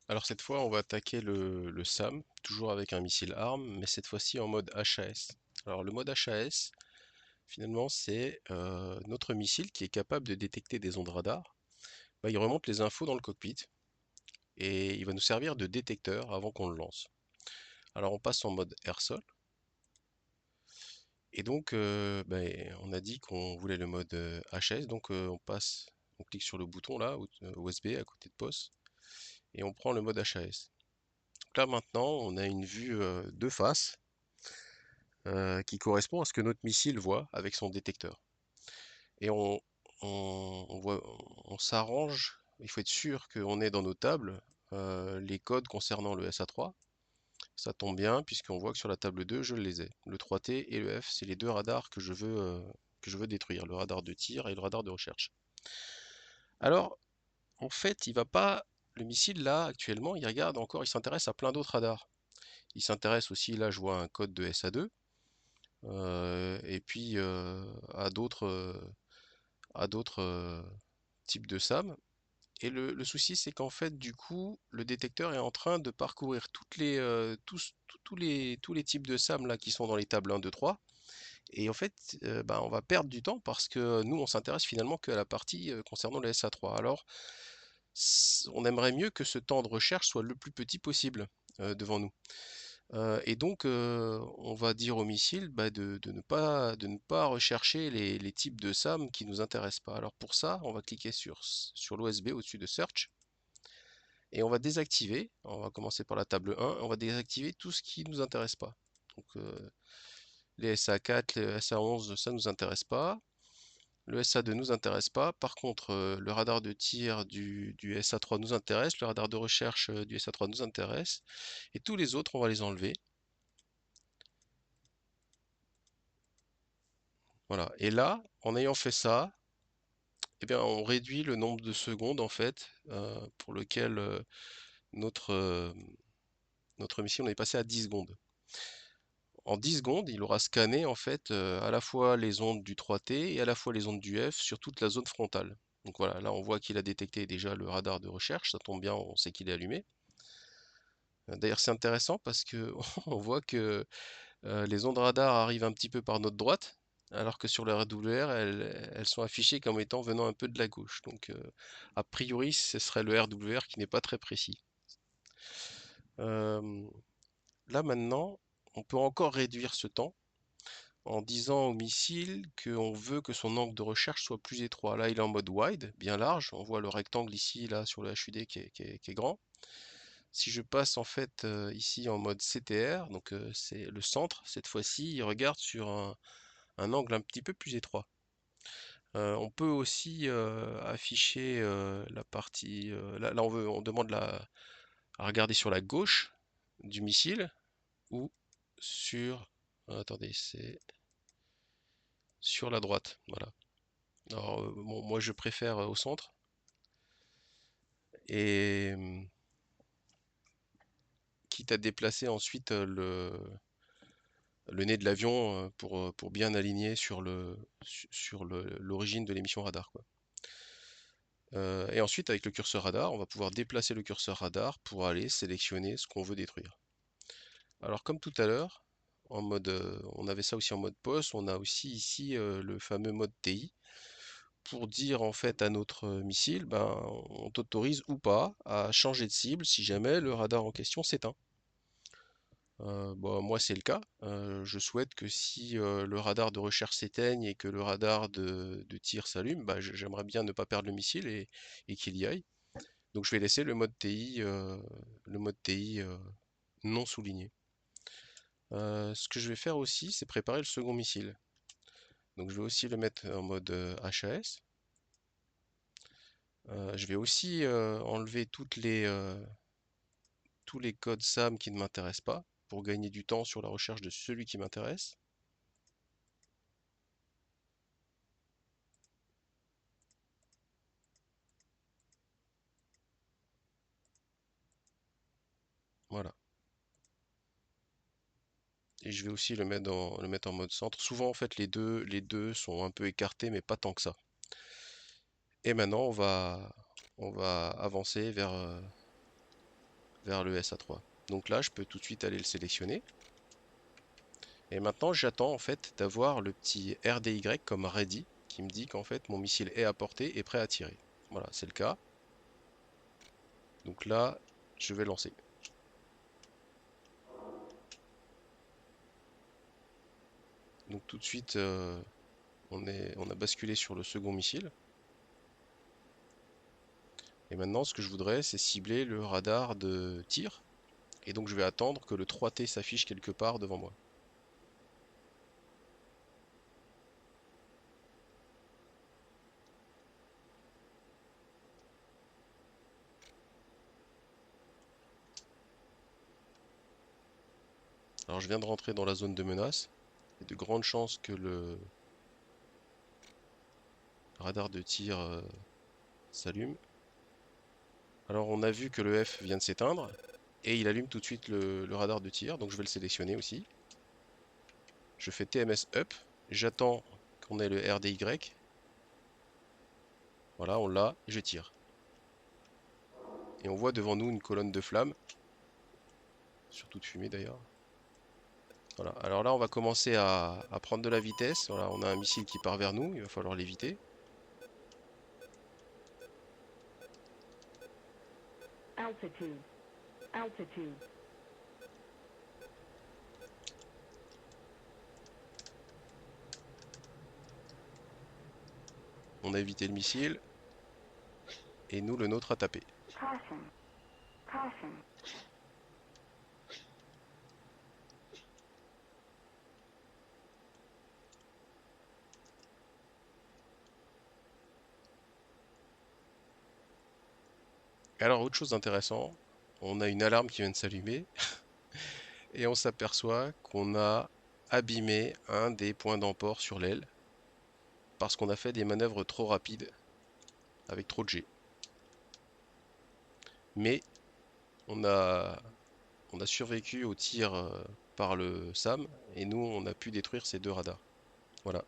Alors cette fois, on va attaquer le SAM, toujours avec un missile ARM, mais cette fois-ci en mode HAS. Alors le mode HAS, finalement, c'est notre missile qui est capable de détecter des ondes radar. Bah, il remonte les infos dans le cockpit et il va nous servir de détecteur avant qu'on le lance. Alors on passe en mode air-sol. Et donc, on a dit qu'on voulait le mode HS, donc on clique sur le bouton là, USB à côté de POS, et on prend le mode HAS. Donc là maintenant, on a une vue de face qui correspond à ce que notre missile voit avec son détecteur. Et on s'arrange, il faut être sûr qu'on est dans nos tables les codes concernant le SA3. Ça tombe bien puisqu'on voit que sur la table 2, je les ai. Le 3T et le F, c'est les deux radars que je veux détruire, le radar de tir et le radar de recherche. Alors, en fait, il va pas, le missile là, actuellement, il regarde encore, il s'intéresse à plein d'autres radars. Il s'intéresse aussi, là, je vois un code de SA2, et puis à d'autres types de SAM. Et le souci, c'est qu'en fait, du coup, le détecteur est en train de parcourir tous les types de SAM là, qui sont dans les tables 1, 2, 3. Et en fait, on va perdre du temps parce que nous, on s'intéresse finalement qu'à la partie concernant le SA3. Alors, on aimerait mieux que ce temps de recherche soit le plus petit possible devant nous. Et donc, on va dire au missile de ne pas rechercher les types de SAM qui nous intéressent pas. Alors pour ça, on va cliquer sur l'OSB au-dessus de Search et on va désactiver. On va commencer par la table 1. On va désactiver tout ce qui nous intéresse pas. Donc, les SA4, les SA11, ça nous intéresse pas. Le SA2 nous intéresse pas. Par contre, le radar de tir du SA3 nous intéresse. Le radar de recherche du SA3 nous intéresse. Et tous les autres, on va les enlever. Voilà. Et là, en ayant fait ça, eh bien, on réduit le nombre de secondes en fait pour lequel notre, euh, notre mission est passé à 10 secondes. En 10 secondes, il aura scanné en fait à la fois les ondes du 3T et à la fois les ondes du F sur toute la zone frontale. Donc voilà, là on voit qu'il a détecté déjà le radar de recherche, ça tombe bien, on sait qu'il est allumé. D'ailleurs c'est intéressant parce que on voit que les ondes radar arrivent un petit peu par notre droite, alors que sur le RWR, elles sont affichées comme étant venant un peu de la gauche. Donc a priori ce serait le RWR qui n'est pas très précis. Euh, Là maintenant, on peut encore réduire ce temps en disant au missile qu'on veut que son angle de recherche soit plus étroit. Là, il est en mode wide, bien large. On voit le rectangle ici, là, sur le HUD qui est grand. Si je passe en fait ici en mode CTR, donc c'est le centre, cette fois-ci, il regarde sur un angle un petit peu plus étroit. On peut aussi afficher la partie. Là, on demande à regarder sur la gauche du missile ou sur. Attendez, c'est sur la droite. Voilà. Alors, bon, moi je préfère au centre. Et quitte à déplacer ensuite le nez de l'avion pour bien aligner sur l'origine de l'émission radar, quoi. Et ensuite, avec le curseur radar, on va pouvoir déplacer le curseur radar pour aller sélectionner ce qu'on veut détruire. Alors, comme tout à l'heure, on avait ça aussi en mode POS, on a aussi ici le fameux mode TI pour dire en fait à notre missile, on t'autorise ou pas à changer de cible si jamais le radar en question s'éteint. Moi c'est le cas. Je souhaite que si le radar de recherche s'éteigne et que le radar de tir s'allume, j'aimerais bien ne pas perdre le missile et qu'il y aille. Donc je vais laisser le mode TI non souligné. Ce que je vais faire aussi, c'est préparer le second missile. Donc je vais aussi le mettre en mode HAS. Je vais aussi enlever tous les codes SAM qui ne m'intéressent pas pour gagner du temps sur la recherche de celui qui m'intéresse. Voilà. Et je vais aussi le mettre en mode centre. Souvent, en fait, les deux sont un peu écartés, mais pas tant que ça. Et maintenant, on va avancer vers vers le SA3. Donc là, je peux tout de suite aller le sélectionner. Et maintenant, j'attends en fait d'avoir le petit RDY comme ready qui me dit qu'en fait mon missile est à portée et prêt à tirer. Voilà, c'est le cas. Donc là, je vais lancer. Donc tout de suite, on a basculé sur le second missile. Et maintenant, ce que je voudrais, c'est cibler le radar de tir. Et donc je vais attendre que le 3T s'affiche quelque part devant moi. Alors je viens de rentrer dans la zone de menace. Il y a de grandes chances que le radar de tir s'allume. Alors on a vu que le F vient de s'éteindre. Et il allume tout de suite le radar de tir. Donc je vais le sélectionner aussi. Je fais TMS up. J'attends qu'on ait le RDY. Voilà, on l'a. Et je tire. Et on voit devant nous une colonne de flammes. Surtout de fumée d'ailleurs. Voilà. Alors là, on va commencer à prendre de la vitesse. Voilà, on a un missile qui part vers nous. Il va falloir l'éviter. Altitude. Altitude. On a évité le missile. Et nous, le nôtre a tapé. Caution. Caution. Alors, autre chose d'intéressant, on a une alarme qui vient de s'allumer. Et on s'aperçoit qu'on a abîmé un des points d'emport sur l'aile. Parce qu'on a fait des manœuvres trop rapides. Avec trop de G. Mais on a, on a survécu au tir par le SAM. Et nous, on a pu détruire ces deux radars. Voilà.